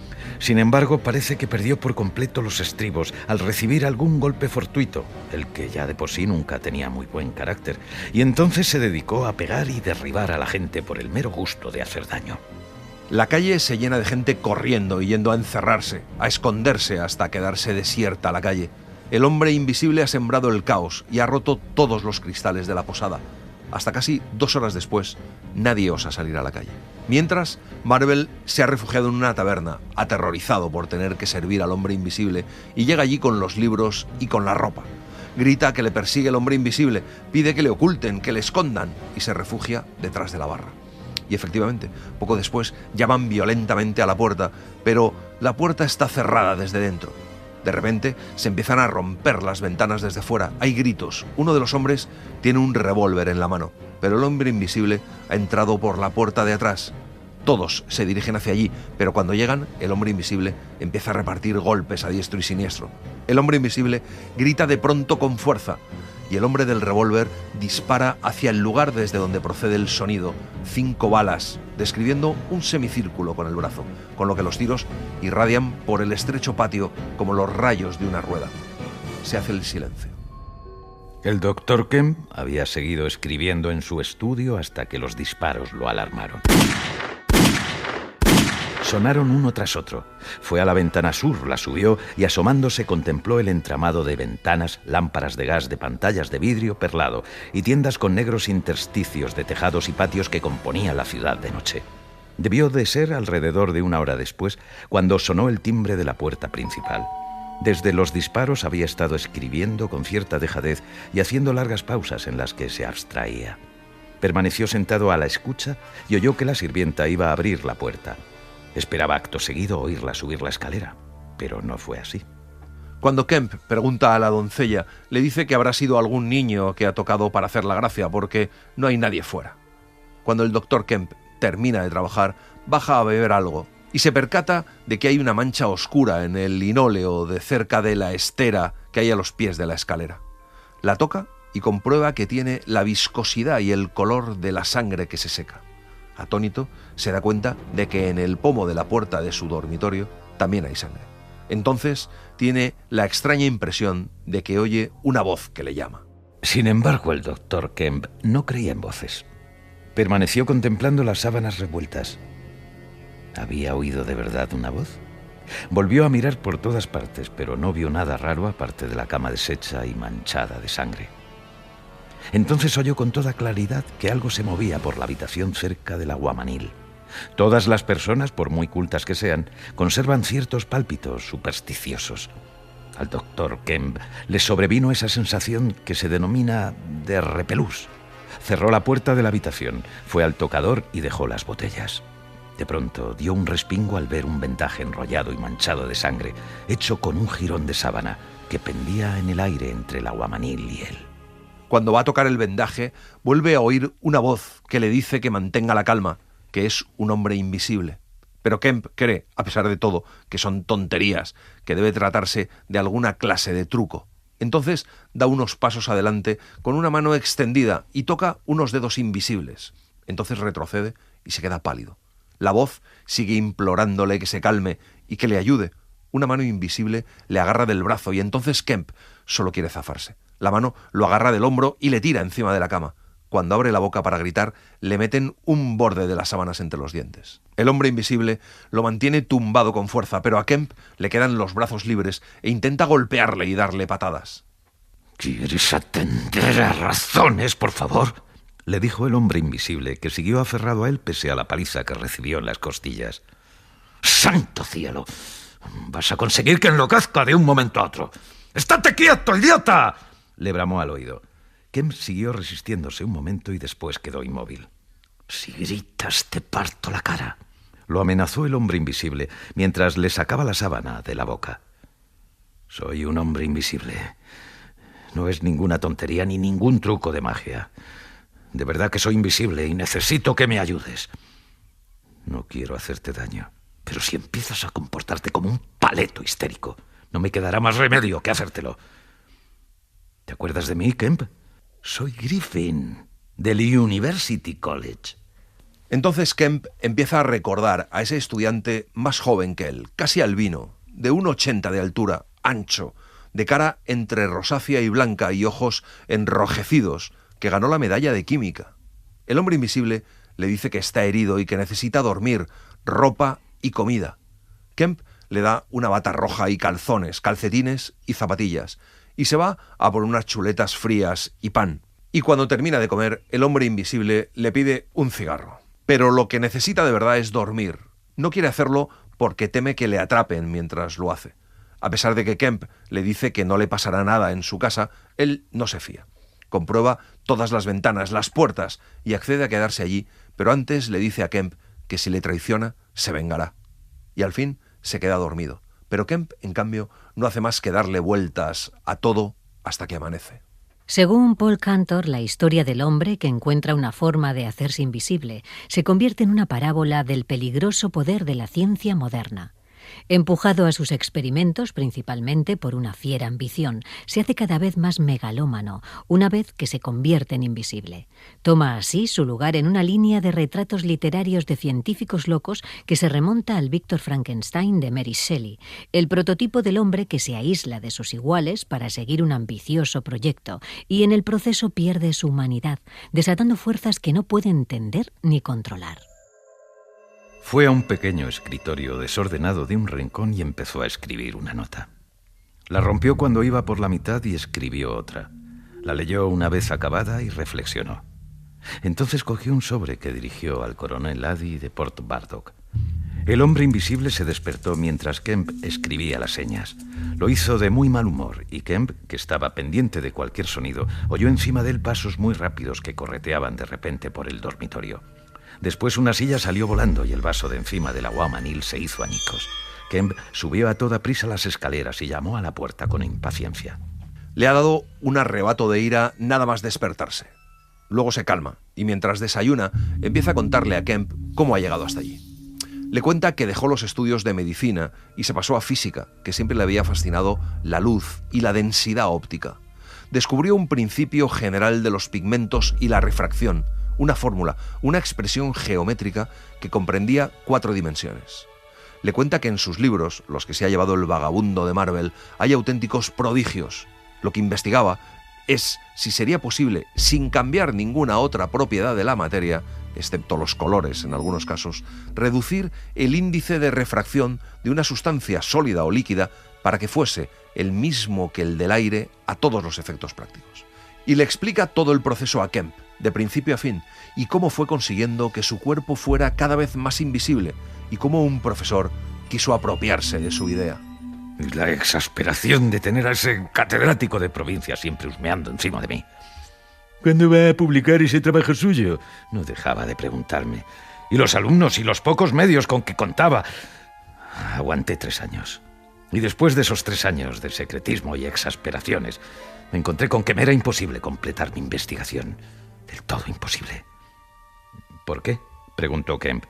Sin embargo, parece que perdió por completo los estribos al recibir algún golpe fortuito, el que ya de por sí nunca tenía muy buen carácter, y entonces se dedicó a pegar y derribar a la gente por el mero gusto de hacer daño. La calle se llena de gente corriendo y yendo a encerrarse, a esconderse hasta quedarse desierta la calle. El hombre invisible ha sembrado el caos y ha roto todos los cristales de la posada. Hasta casi 2 horas después, nadie osa salir a la calle. Mientras, Marvel se ha refugiado en una taberna, aterrorizado por tener que servir al hombre invisible, y llega allí con los libros y con la ropa. Grita que le persigue el hombre invisible, pide que le oculten, que le escondan, y se refugia detrás de la barra. Y efectivamente, poco después llaman violentamente a la puerta, pero la puerta está cerrada desde dentro. De repente se empiezan a romper las ventanas desde fuera. Hay gritos. Uno de los hombres tiene un revólver en la mano, pero el hombre invisible ha entrado por la puerta de atrás. Todos se dirigen hacia allí, pero cuando llegan, el hombre invisible empieza a repartir golpes a diestro y siniestro. El hombre invisible grita de pronto con fuerza, y el hombre del revólver dispara hacia el lugar desde donde procede el sonido, 5 balas, describiendo un semicírculo con el brazo, con lo que los tiros irradian por el estrecho patio como los rayos de una rueda. Se hace el silencio. El doctor Kemp había seguido escribiendo en su estudio hasta que los disparos lo alarmaron. Sonaron uno tras otro. Fue a la ventana sur, la subió y asomándose contempló el entramado de ventanas, lámparas de gas de pantallas de vidrio perlado y tiendas con negros intersticios de tejados y patios que componían la ciudad de noche. Debió de ser alrededor de 1 hora después cuando sonó el timbre de la puerta principal. Desde los disparos había estado escribiendo con cierta dejadez y haciendo largas pausas en las que se abstraía. Permaneció sentado a la escucha y oyó que la sirvienta iba a abrir la puerta. Esperaba acto seguido oírla subir la escalera, pero no fue así. Cuando Kemp pregunta a la doncella, le dice que habrá sido algún niño que ha tocado para hacer la gracia, porque no hay nadie fuera. Cuando el doctor Kemp termina de trabajar, baja a beber algo y se percata de que hay una mancha oscura en el linóleo de cerca de la estera que hay a los pies de la escalera. La toca y comprueba que tiene la viscosidad y el color de la sangre que se seca. Atónito, se da cuenta de que en el pomo de la puerta de su dormitorio también hay sangre. Entonces tiene la extraña impresión de que oye una voz que le llama. Sin embargo, el doctor Kemp no creía en voces. Permaneció contemplando las sábanas revueltas. ¿Había oído de verdad una voz? Volvió a mirar por todas partes, pero no vio nada raro aparte de la cama deshecha y manchada de sangre. Entonces oyó con toda claridad que algo se movía por la habitación cerca del aguamanil. Todas las personas, por muy cultas que sean, conservan ciertos pálpitos supersticiosos. Al doctor Kemp le sobrevino esa sensación que se denomina de repelús. Cerró la puerta de la habitación, fue al tocador y dejó las botellas. De pronto dio un respingo al ver un vendaje enrollado y manchado de sangre, hecho con un jirón de sábana, que pendía en el aire entre el aguamanil y él. Cuando va a tocar el vendaje, vuelve a oír una voz que le dice que mantenga la calma, que es un hombre invisible. Pero Kemp cree, a pesar de todo, que son tonterías, que debe tratarse de alguna clase de truco. Entonces da unos pasos adelante con una mano extendida y toca unos dedos invisibles. Entonces retrocede y se queda pálido. La voz sigue implorándole que se calme y que le ayude. Una mano invisible le agarra del brazo y entonces Kemp solo quiere zafarse. La mano lo agarra del hombro y le tira encima de la cama. Cuando abre la boca para gritar, le meten un borde de las sábanas entre los dientes. El hombre invisible lo mantiene tumbado con fuerza, pero a Kemp le quedan los brazos libres e intenta golpearle y darle patadas. ¿Quieres atender a razones, por favor?, le dijo el hombre invisible, que siguió aferrado a él pese a la paliza que recibió en las costillas. ¡Santo cielo! Vas a conseguir que enloquezca de un momento a otro. ¡Estate quieto, idiota!, le bramó al oído. Kemp siguió resistiéndose un momento y después quedó inmóvil. «Si gritas, te parto la cara», lo amenazó el hombre invisible mientras le sacaba la sábana de la boca. «Soy un hombre invisible. No es ninguna tontería ni ningún truco de magia. De verdad que soy invisible y necesito que me ayudes. No quiero hacerte daño, pero si empiezas a comportarte como un paleto histérico, no me quedará más remedio que hacértelo. ¿Te acuerdas de mí, Kemp? Soy Griffin, del University College». Entonces Kemp empieza a recordar a ese estudiante más joven que él, casi albino, de 1,80 de altura, ancho, de cara entre rosácea y blanca y ojos enrojecidos, que ganó la medalla de química. El hombre invisible le dice que está herido y que necesita dormir, ropa y comida. Kemp le da una bata roja y calzones, calcetines y zapatillas, y se va a por unas chuletas frías y pan. Y cuando termina de comer, el hombre invisible le pide un cigarro. Pero lo que necesita de verdad es dormir. No quiere hacerlo porque teme que le atrapen mientras lo hace. A pesar de que Kemp le dice que no le pasará nada en su casa, él no se fía. Comprueba todas las ventanas, las puertas, y accede a quedarse allí, pero antes le dice a Kemp que si le traiciona, se vengará. Y al fin se queda dormido. Pero Kemp, en cambio, no hace más que darle vueltas a todo hasta que amanece. Según Paul Cantor, la historia del hombre que encuentra una forma de hacerse invisible se convierte en una parábola del peligroso poder de la ciencia moderna. Empujado a sus experimentos principalmente por una fiera ambición, se hace cada vez más megalómano, una vez que se convierte en invisible. Toma así su lugar en una línea de retratos literarios de científicos locos que se remonta al Víctor Frankenstein de Mary Shelley, el prototipo del hombre que se aísla de sus iguales para seguir un ambicioso proyecto y en el proceso pierde su humanidad, desatando fuerzas que no puede entender ni controlar. Fue a un pequeño escritorio desordenado de un rincón y empezó a escribir una nota. La rompió cuando iba por la mitad y escribió otra. La leyó una vez acabada y reflexionó. Entonces cogió un sobre que dirigió al coronel Addy de Port Bardock. El hombre invisible se despertó mientras Kemp escribía las señas. Lo hizo de muy mal humor y Kemp, que estaba pendiente de cualquier sonido, oyó encima de él pasos muy rápidos que correteaban de repente por el dormitorio. Después una silla salió volando y el vaso de encima del aguamanil se hizo añicos. Kemp subió a toda prisa las escaleras y llamó a la puerta con impaciencia. Le ha dado un arrebato de ira nada más despertarse. Luego se calma y mientras desayuna empieza a contarle a Kemp cómo ha llegado hasta allí. Le cuenta que dejó los estudios de medicina y se pasó a física, que siempre le había fascinado la luz y la densidad óptica. Descubrió un principio general de los pigmentos y la refracción, una fórmula, una expresión geométrica que comprendía 4 dimensiones. Le cuenta que en sus libros, los que se ha llevado el vagabundo de Marvel, hay auténticos prodigios. Lo que investigaba es si sería posible, sin cambiar ninguna otra propiedad de la materia, excepto los colores en algunos casos, reducir el índice de refracción de una sustancia sólida o líquida para que fuese el mismo que el del aire a todos los efectos prácticos. Y le explica todo el proceso a Kemp, de principio a fin, y cómo fue consiguiendo que su cuerpo fuera cada vez más invisible, y cómo un profesor quiso apropiarse de su idea. Y la exasperación de tener a ese catedrático de provincia siempre husmeando encima de mí. ¿Cuándo va a publicar ese trabajo suyo?, no dejaba de preguntarme. Y los alumnos y los pocos medios con que contaba. Aguanté 3 años. Y después de esos 3 años de secretismo y exasperaciones, me encontré con que me era imposible completar mi investigación. Del todo imposible. ¿Por qué?, preguntó Kemp.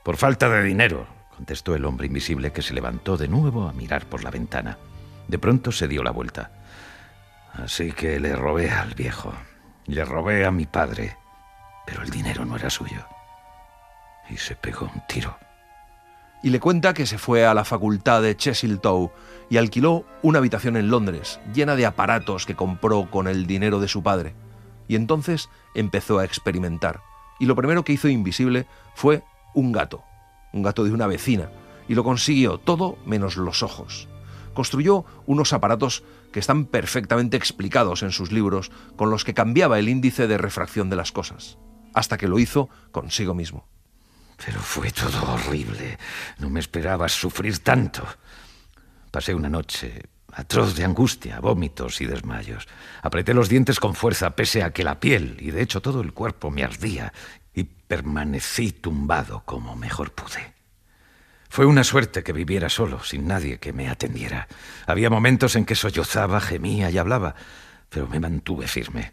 Por falta de dinero, contestó el hombre invisible, que se levantó de nuevo a mirar por la ventana. De pronto se dio la vuelta. Así que le robé al viejo. Le robé a mi padre. Pero el dinero no era suyo. Y se pegó un tiro. Y le cuenta que se fue a la facultad de Chesiltow y alquiló una habitación en Londres, llena de aparatos que compró con el dinero de su padre. Y entonces empezó a experimentar. Y lo primero que hizo invisible fue un gato de una vecina, y lo consiguió todo menos los ojos. Construyó unos aparatos que están perfectamente explicados en sus libros, con los que cambiaba el índice de refracción de las cosas, hasta que lo hizo consigo mismo. Pero fue todo horrible. No me esperaba sufrir tanto. Pasé una noche atroz de angustia, vómitos y desmayos. Apreté los dientes con fuerza, pese a que la piel y de hecho todo el cuerpo me ardía, y permanecí tumbado como mejor pude. Fue una suerte que viviera solo, sin nadie que me atendiera. Había momentos en que sollozaba, gemía y hablaba, pero me mantuve firme.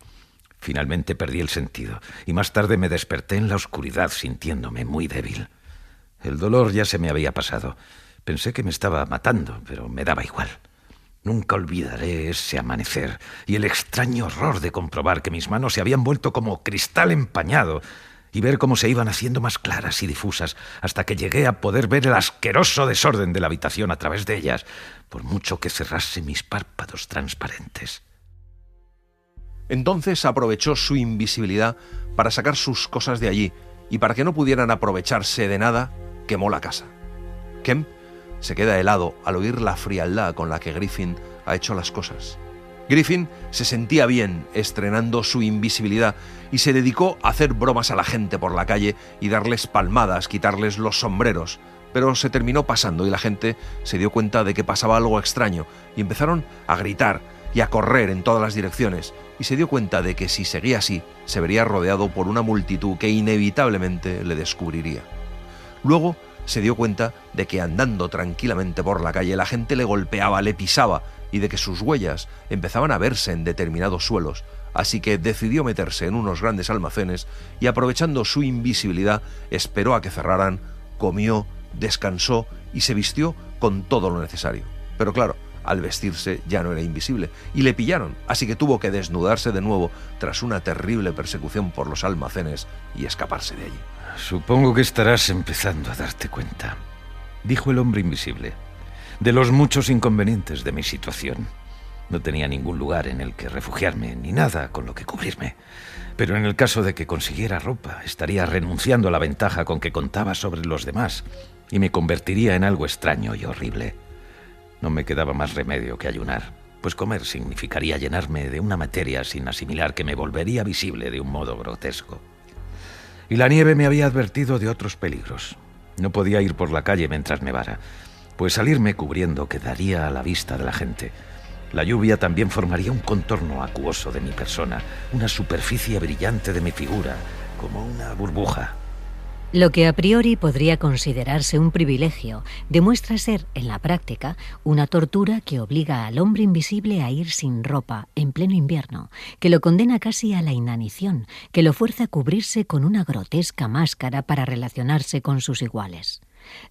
Finalmente perdí el sentido, y más tarde me desperté en la oscuridad sintiéndome muy débil. El dolor ya se me había pasado. Pensé que me estaba matando, pero me daba igual. Nunca olvidaré ese amanecer y el extraño horror de comprobar que mis manos se habían vuelto como cristal empañado y ver cómo se iban haciendo más claras y difusas hasta que llegué a poder ver el asqueroso desorden de la habitación a través de ellas, por mucho que cerrase mis párpados transparentes. Entonces aprovechó su invisibilidad para sacar sus cosas de allí, y para que no pudieran aprovecharse de nada, quemó la casa. Kemp se queda helado al oír la frialdad con la que Griffin ha hecho las cosas. Griffin se sentía bien estrenando su invisibilidad y se dedicó a hacer bromas a la gente por la calle y darles palmadas, quitarles los sombreros, pero se terminó pasando y la gente se dio cuenta de que pasaba algo extraño y empezaron a gritar y a correr en todas las direcciones, y se dio cuenta de que si seguía así se vería rodeado por una multitud que inevitablemente le descubriría. Luego se dio cuenta de que andando tranquilamente por la calle la gente le golpeaba, le pisaba, y de que sus huellas empezaban a verse en determinados suelos, así que decidió meterse en unos grandes almacenes y, aprovechando su invisibilidad, esperó a que cerraran, comió, descansó y se vistió con todo lo necesario. Pero claro, al vestirse ya no era invisible y le pillaron, así que tuvo que desnudarse de nuevo tras una terrible persecución por los almacenes y escaparse de allí. Supongo que estarás empezando a darte cuenta, dijo el hombre invisible, de los muchos inconvenientes de mi situación. No tenía ningún lugar en el que refugiarme, ni nada con lo que cubrirme. Pero en el caso de que consiguiera ropa, estaría renunciando a la ventaja con que contaba sobre los demás y me convertiría en algo extraño y horrible. No me quedaba más remedio que ayunar, pues comer significaría llenarme de una materia sin asimilar que me volvería visible de un modo grotesco. Y la nieve me había advertido de otros peligros. No podía ir por la calle mientras nevara, pues salirme cubriendo quedaría a la vista de la gente. La lluvia también formaría un contorno acuoso de mi persona, una superficie brillante de mi figura, como una burbuja. Lo que a priori podría considerarse un privilegio demuestra ser, en la práctica, una tortura que obliga al hombre invisible a ir sin ropa en pleno invierno, que lo condena casi a la inanición, que lo fuerza a cubrirse con una grotesca máscara para relacionarse con sus iguales.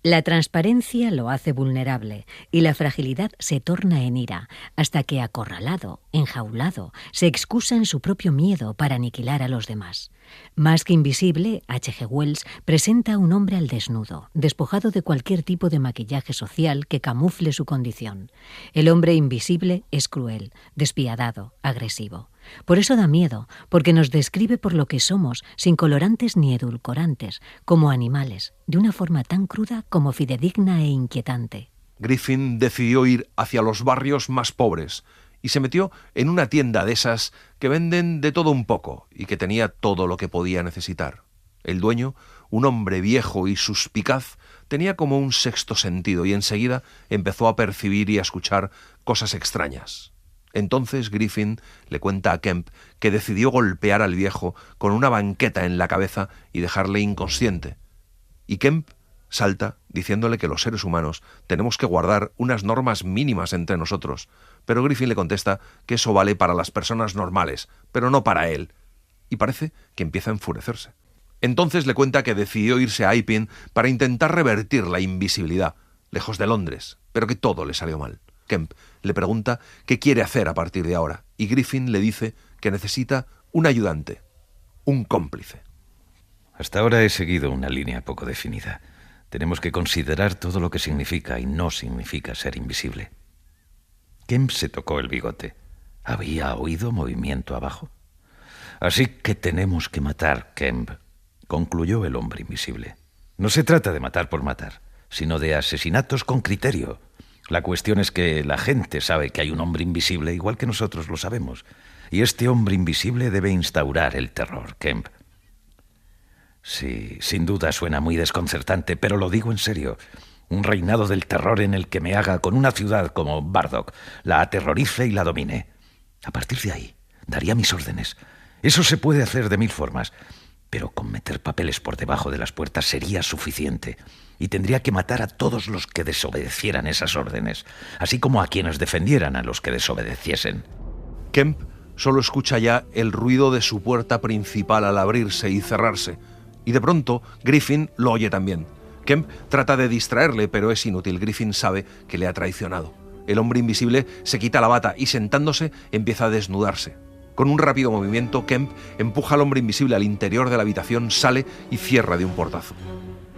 La transparencia lo hace vulnerable y la fragilidad se torna en ira, hasta que, acorralado, enjaulado, se excusa en su propio miedo para aniquilar a los demás. Más que invisible, H.G. Wells presenta a un hombre al desnudo, despojado de cualquier tipo de maquillaje social que camufle su condición. El hombre invisible es cruel, despiadado, agresivo. Por eso da miedo, porque nos describe por lo que somos, sin colorantes ni edulcorantes, como animales, de una forma tan cruda como fidedigna e inquietante. Griffin decidió ir hacia los barrios más pobres y se metió en una tienda de esas que venden de todo un poco y que tenía todo lo que podía necesitar. El dueño, un hombre viejo y suspicaz, tenía como un sexto sentido y enseguida empezó a percibir y a escuchar cosas extrañas. Entonces Griffin le cuenta a Kemp que decidió golpear al viejo con una banqueta en la cabeza y dejarle inconsciente. Y Kemp salta diciéndole que los seres humanos tenemos que guardar unas normas mínimas entre nosotros, pero Griffin le contesta que eso vale para las personas normales, pero no para él, y parece que empieza a enfurecerse. Entonces le cuenta que decidió irse a Iping para intentar revertir la invisibilidad, lejos de Londres, pero que todo le salió mal. Kemp le pregunta qué quiere hacer a partir de ahora, y Griffin le dice que necesita un ayudante, un cómplice. Hasta ahora he seguido una línea poco definida. Tenemos que considerar todo lo que significa y no significa ser invisible. Kemp se tocó el bigote. ¿Había oído movimiento abajo? Así que tenemos que matar, Kemp, concluyó el hombre invisible. No se trata de matar por matar, sino de asesinatos con criterio. La cuestión es que la gente sabe que hay un hombre invisible igual que nosotros lo sabemos. Y este hombre invisible debe instaurar el terror, Kemp. Sí, sin duda suena muy desconcertante, pero lo digo en serio. Un reinado del terror en el que me haga con una ciudad como Bardock, la aterrorice y la domine. A partir de ahí, daría mis órdenes. Eso se puede hacer de 1000 formas, pero con meter papeles por debajo de las puertas sería suficiente. Y tendría que matar a todos los que desobedecieran esas órdenes, así como a quienes defendieran a los que desobedeciesen. Kemp solo escucha ya el ruido de su puerta principal al abrirse y cerrarse, y de pronto Griffin lo oye también. Kemp trata de distraerle, pero es inútil. Griffin sabe que le ha traicionado. El hombre invisible se quita la bata y sentándose empieza a desnudarse. Con un rápido movimiento, Kemp empuja al hombre invisible al interior de la habitación, sale y cierra de un portazo.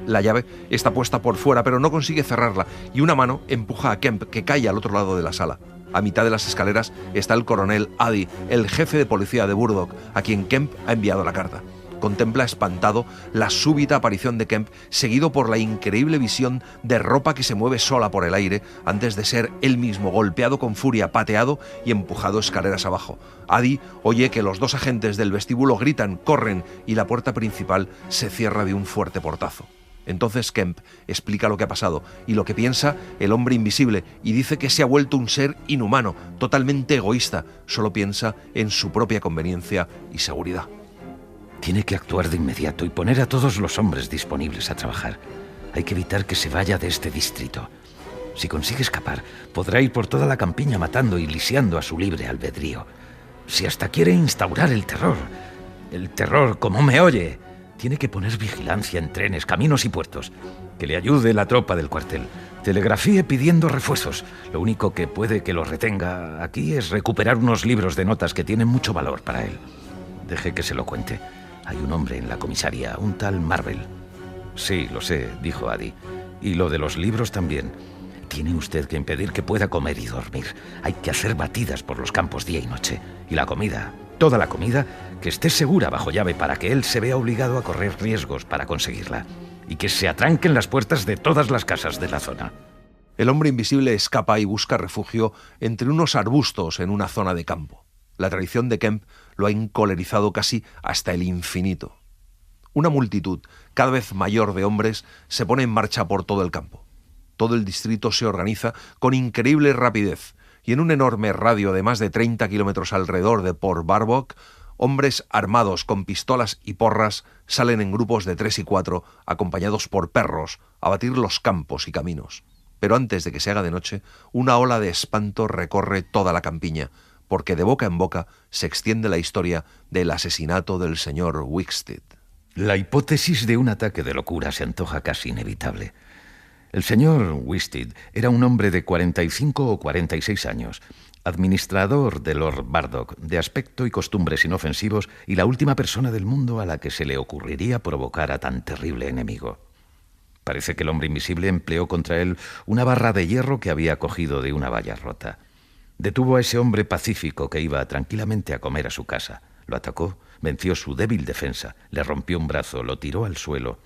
La llave está puesta por fuera, pero no consigue cerrarla, y una mano empuja a Kemp, que cae al otro lado de la sala. A mitad de las escaleras está el coronel Addy, el jefe de policía de Burdock, a quien Kemp ha enviado la carta. Contempla espantado la súbita aparición de Kemp, seguido por la increíble visión de ropa que se mueve sola por el aire antes de ser él mismo golpeado con furia, pateado y empujado escaleras abajo. Addy oye que los 2 agentes del vestíbulo gritan, corren y la puerta principal se cierra de un fuerte portazo. Entonces Kemp explica lo que ha pasado y lo que piensa el hombre invisible, y dice que se ha vuelto un ser inhumano, totalmente egoísta, solo piensa en su propia conveniencia y seguridad. Tiene que actuar de inmediato y poner a todos los hombres disponibles a trabajar. Hay que evitar que se vaya de este distrito. Si consigue escapar, podrá ir por toda la campiña matando y lisiando a su libre albedrío. Si hasta quiere instaurar el terror como me oye, tiene que poner vigilancia en trenes, caminos y puertos. Que le ayude la tropa del cuartel. Telegrafíe pidiendo refuerzos. Lo único que puede que lo retenga aquí es recuperar unos libros de notas que tienen mucho valor para él. Deje que se lo cuente. Hay un hombre en la comisaría, un tal Marvel. Sí, lo sé, dijo Addy. Y lo de los libros también. Tiene usted que impedir que pueda comer y dormir. Hay que hacer batidas por los campos día y noche. Y la comida, toda la comida, que esté segura bajo llave para que él se vea obligado a correr riesgos para conseguirla. Y que se atranquen las puertas de todas las casas de la zona. El hombre invisible escapa y busca refugio entre unos arbustos en una zona de campo. La traición de Kemp lo ha encolerizado casi hasta el infinito. Una multitud cada vez mayor de hombres se pone en marcha por todo el campo. Todo el distrito se organiza con increíble rapidez y en un enorme radio de más de 30 kilómetros alrededor de Port Barbock, hombres armados con pistolas y porras salen en grupos de 3 y 4, acompañados por perros, a batir los campos y caminos. Pero antes de que se haga de noche, una ola de espanto recorre toda la campiña, porque de boca en boca se extiende la historia del asesinato del señor Wicksteed. La hipótesis de un ataque de locura se antoja casi inevitable. El señor Wicksteed era un hombre de 45 o 46 años, administrador de Lord Bardock, de aspecto y costumbres inofensivos, y la última persona del mundo a la que se le ocurriría provocar a tan terrible enemigo. Parece que el hombre invisible empleó contra él una barra de hierro que había cogido de una valla rota. Detuvo a ese hombre pacífico que iba tranquilamente a comer a su casa. Lo atacó, venció su débil defensa, le rompió un brazo, lo tiró al suelo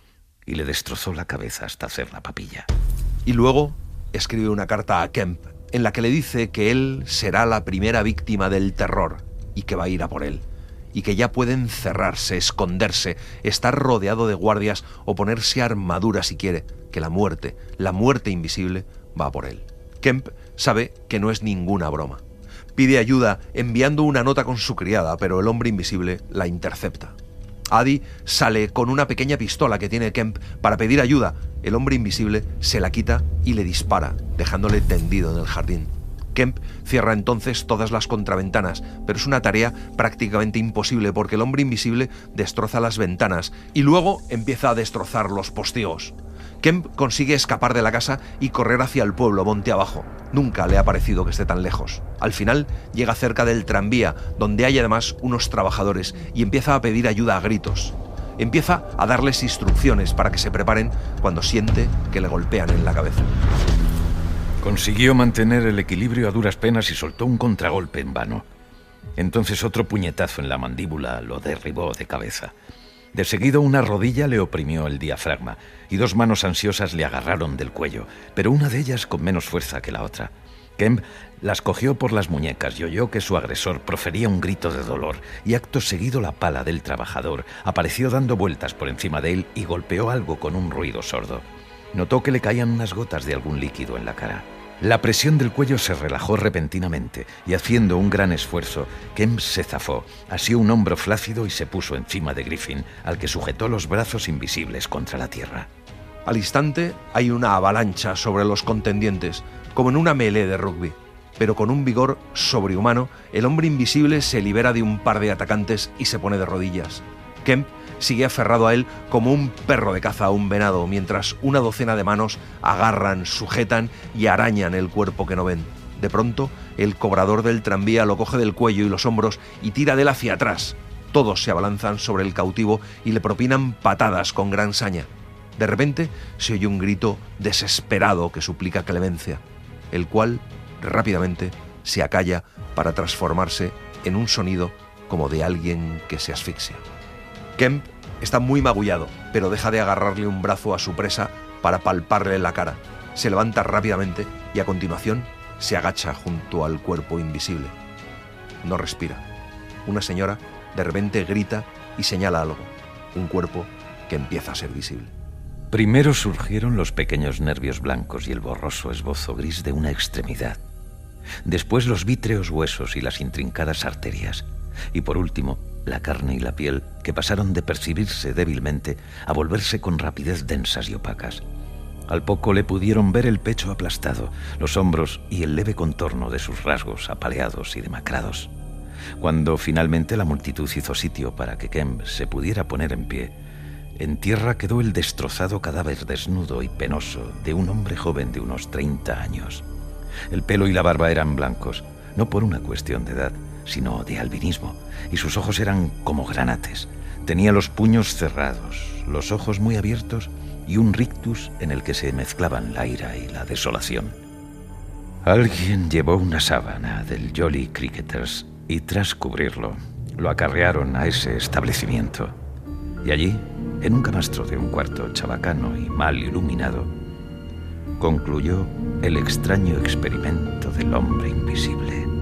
y le destrozó la cabeza hasta hacer la papilla. Y luego escribe una carta a Kemp en la que le dice que él será la primera víctima del terror y que va a ir a por él. Y que ya puede encerrarse, esconderse, estar rodeado de guardias o ponerse armadura si quiere, que la muerte invisible, va a por él. Kemp sabe que no es ninguna broma. Pide ayuda enviando una nota con su criada, pero el hombre invisible la intercepta. Addie sale con una pequeña pistola que tiene Kemp para pedir ayuda. El hombre invisible se la quita y le dispara, dejándole tendido en el jardín. Kemp cierra entonces todas las contraventanas, pero es una tarea prácticamente imposible porque el hombre invisible destroza las ventanas y luego empieza a destrozar los postigos. Kemp consigue escapar de la casa y correr hacia el pueblo, monte abajo. Nunca le ha parecido que esté tan lejos. Al final llega cerca del tranvía, donde hay además unos trabajadores, y empieza a pedir ayuda a gritos. Empieza a darles instrucciones para que se preparen cuando siente que le golpean en la cabeza. Consiguió mantener el equilibrio a duras penas y soltó un contragolpe en vano. Entonces otro puñetazo en la mandíbula lo derribó de cabeza. De seguido una rodilla le oprimió el diafragma y dos manos ansiosas le agarraron del cuello, pero una de ellas con menos fuerza que la otra. Kemp las cogió por las muñecas y oyó que su agresor profería un grito de dolor y acto seguido la pala del trabajador apareció dando vueltas por encima de él y golpeó algo con un ruido sordo. Notó que le caían unas gotas de algún líquido en la cara. La presión del cuello se relajó repentinamente y haciendo un gran esfuerzo, Kemp se zafó, asió un hombro flácido y se puso encima de Griffin, al que sujetó los brazos invisibles contra la tierra. Al instante hay una avalancha sobre los contendientes, como en una melee de rugby. Pero con un vigor sobrehumano, el hombre invisible se libera de un par de atacantes y se pone de rodillas. Kemp sigue aferrado a él como un perro de caza a un venado, mientras una docena de manos agarran, sujetan y arañan el cuerpo que no ven. De pronto, el cobrador del tranvía lo coge del cuello y los hombros y tira de él hacia atrás. Todos se abalanzan sobre el cautivo y le propinan patadas con gran saña. De repente, se oye un grito desesperado que suplica clemencia, el cual rápidamente se acalla para transformarse en un sonido como de alguien que se asfixia. Kemp está muy magullado, pero deja de agarrarle un brazo a su presa para palparle la cara. Se levanta rápidamente y a continuación se agacha junto al cuerpo invisible. No respira. Una señora de repente grita y señala algo, un cuerpo que empieza a ser visible. Primero surgieron los pequeños nervios blancos y el borroso esbozo gris de una extremidad. Después los vítreos huesos y las intrincadas arterias. Y por último, la carne y la piel, que pasaron de percibirse débilmente a volverse con rapidez densas y opacas. Al poco le pudieron ver el pecho aplastado, los hombros y el leve contorno de sus rasgos apaleados y demacrados. Cuando finalmente la multitud hizo sitio para que Kemp se pudiera poner en pie, en tierra quedó el destrozado cadáver desnudo y penoso de un hombre joven de unos 30 años. El pelo y la barba eran blancos, no por una cuestión de edad, sino de albinismo, y sus ojos eran como granates. Tenía los puños cerrados, los ojos muy abiertos y un rictus en el que se mezclaban la ira y la desolación. Alguien llevó una sábana del Jolly Cricketers y tras cubrirlo, lo acarrearon a ese establecimiento. Y allí, en un camastro de un cuarto chabacano y mal iluminado, concluyó el extraño experimento del hombre invisible.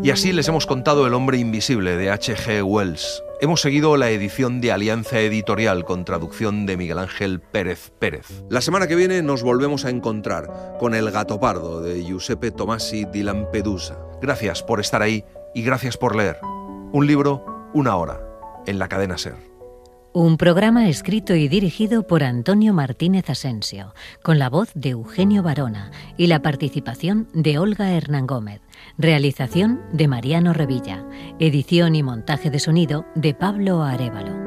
Y así les hemos contado El hombre invisible de H.G. Wells. Hemos seguido la edición de Alianza Editorial con traducción de Miguel Ángel Pérez Pérez. La semana que viene nos volvemos a encontrar con El gato pardo de Giuseppe Tomasi di Lampedusa. Gracias por estar ahí y gracias por leer. Un libro, una hora, en la cadena SER. Un programa escrito y dirigido por Antonio Martínez Asensio, con la voz de Eugenio Barona y la participación de Olga Hernán Gómez. Realización de Mariano Revilla. Edición y montaje de sonido de Pablo Arévalo.